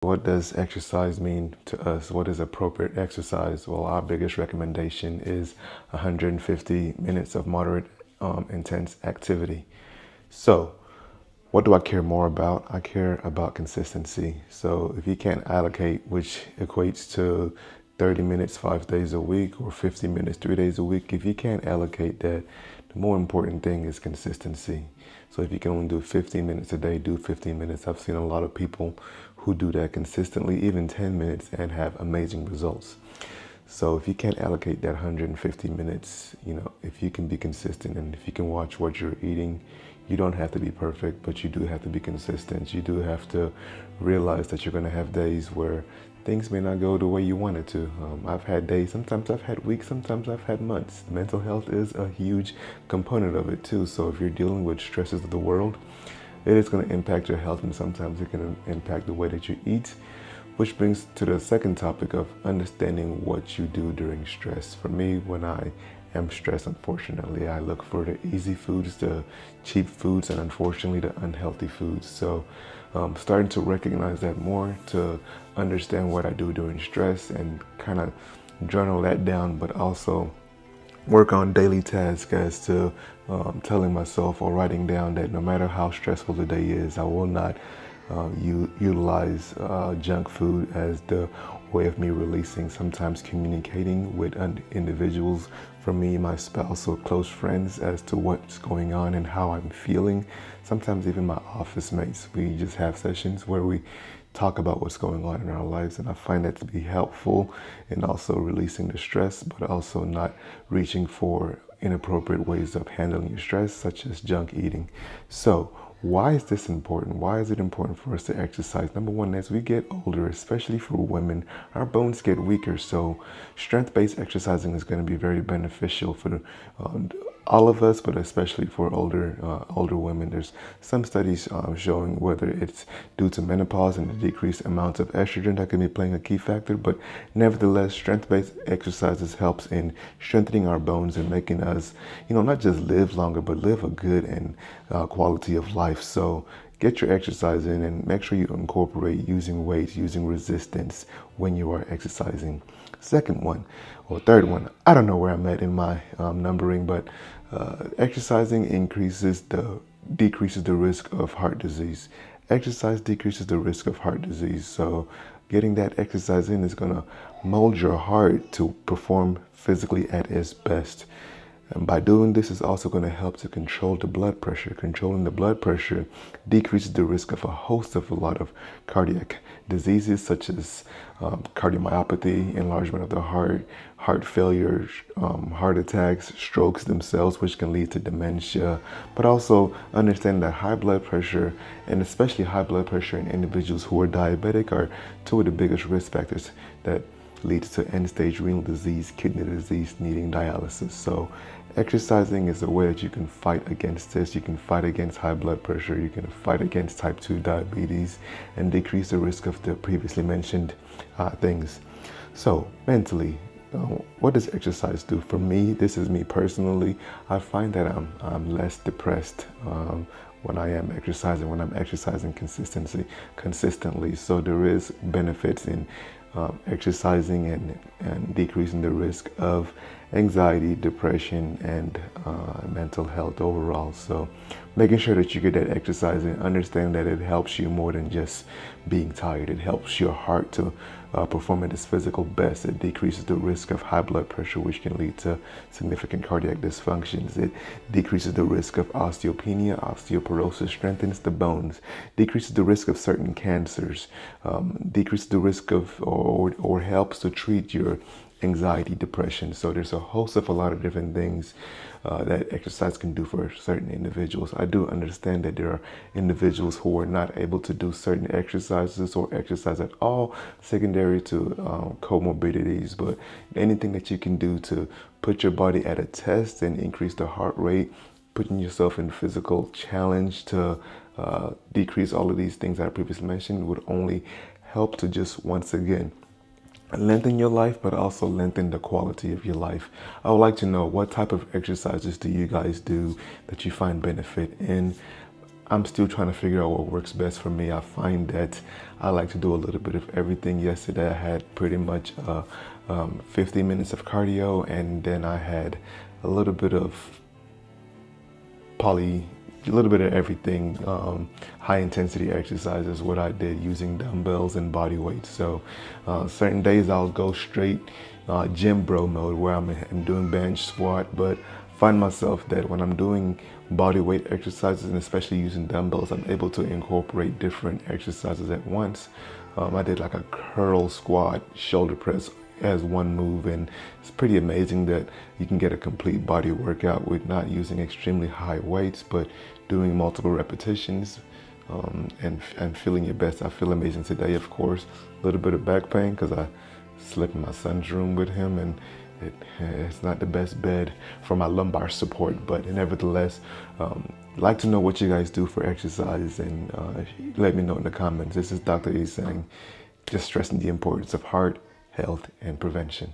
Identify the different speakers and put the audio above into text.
Speaker 1: What does exercise mean to us? What is appropriate exercise? Well, our biggest recommendation is 150 minutes of moderate intense activity. So, what do I care more about? I care about consistency. So, if you can't allocate, which equates to 30 minutes 5 days a week or 50 minutes 3 days a week, if you can't allocate that, the more important thing is consistency. So if you can only do 15 minutes a day, do 15 minutes. I've seen a lot of people who do that consistently, even 10 minutes, and have amazing results. So if you can't allocate that 150 minutes, if you can be consistent and if you can watch what you're eating, you don't have to be perfect, but you do have to be consistent. You do have to realize that you're going to have days where things may not go the way you want it to. I've had days, sometimes I've had weeks, sometimes I've had months. Mental health is a huge component of it too. So if you're dealing with stresses of the world, it is going to impact your health, and sometimes it can impact the way that you eat. Which brings to the second topic of understanding what you do during stress. For me, when I am stressed, unfortunately, I look for the easy foods, the cheap foods, and unfortunately the unhealthy foods. So starting to recognize that more, to understand what I do during stress and kind of journal that down, but also work on daily tasks as to telling myself or writing down that no matter how stressful the day is, I will not utilize junk food as the way of me releasing, sometimes communicating with individuals, from me, my spouse, or close friends as to what's going on and how I'm feeling. Sometimes even my office mates, we just have sessions where we talk about what's going on in our lives, and I find that to be helpful in also releasing the stress, but also not reaching for inappropriate ways of handling your stress, such as junk eating. So why is this important? Why is it important for us to exercise? Number one, as we get older, especially for women, our bones get weaker. So strength-based exercising is going to be very beneficial for all of us, but especially for older women. There's some studies showing whether it's due to menopause and the decreased amounts of estrogen that can be playing a key factor. But nevertheless, strength-based exercises helps in strengthening our bones and making us, not just live longer, but live a good and quality of life. So get your exercise in and make sure you incorporate using weights, using resistance when you are exercising. Second one, or third one, I don't know where I'm at in my numbering, but exercising decreases the risk of heart disease. Exercise decreases the risk of heart disease. So getting that exercise in is going to mold your heart to perform physically at its best. And by doing this, is also going to help to control the blood pressure. Controlling the blood pressure decreases the risk of a lot of cardiac diseases, such as cardiomyopathy, enlargement of the heart failure, heart attacks, strokes themselves, which can lead to dementia. But also understand that high blood pressure, and especially high blood pressure in individuals who are diabetic, are two of the biggest risk factors that leads to end-stage renal disease, kidney disease, needing dialysis. So exercising is a way that you can fight against this. You can fight against high blood pressure. You can fight against type 2 diabetes and decrease the risk of the previously mentioned things. So mentally, what does exercise do? For me, this is me personally, I find that I'm less depressed when I am exercising, when I'm exercising consistently. So there is benefits in exercising and decreasing the risk of anxiety, depression, and mental health overall. So making sure that you get that exercise and understand that it helps you more than just being tired. It helps your heart to perform at its physical best. It decreases the risk of high blood pressure, which can lead to significant cardiac dysfunctions. It decreases the risk of osteopenia. Osteoporosis strengthens the bones, decreases the risk of certain cancers, decreases the risk of or helps to treat your anxiety, depression. So there's a host of a lot of different things that exercise can do for certain individuals. I do understand that there are individuals who are not able to do certain exercises or exercise at all, secondary to comorbidities, but anything that you can do to put your body at a test and increase the heart rate, putting yourself in physical challenge to decrease all of these things that I previously mentioned would only help to just, once again, lengthen your life, but also lengthen the quality of your life. I would like to know, what type of exercises do you guys do that you find benefit in? I'm still trying to figure out what works best for me. I find that I like to do a little bit of everything. Yesterday I had pretty much 50 minutes of cardio, and then I had a little bit of a little bit of everything. High intensity exercise is what I did using dumbbells and body weight. So certain days I'll go straight gym bro mode where I'm doing bench, squat, but find myself that when I'm doing body weight exercises, and especially using dumbbells, I'm able to incorporate different exercises at once. I did like a curl squat, shoulder press as one move, and it's pretty amazing that you can get a complete body workout with not using extremely high weights, but doing multiple repetitions and feeling your best. I feel amazing today, of course. A little bit of back pain because I slept in my son's room with him, and it's not the best bed for my lumbar support, but nevertheless, like to know what you guys do for exercise, and let me know in the comments. This is Dr. E saying, just stressing the importance of heart, health, and prevention.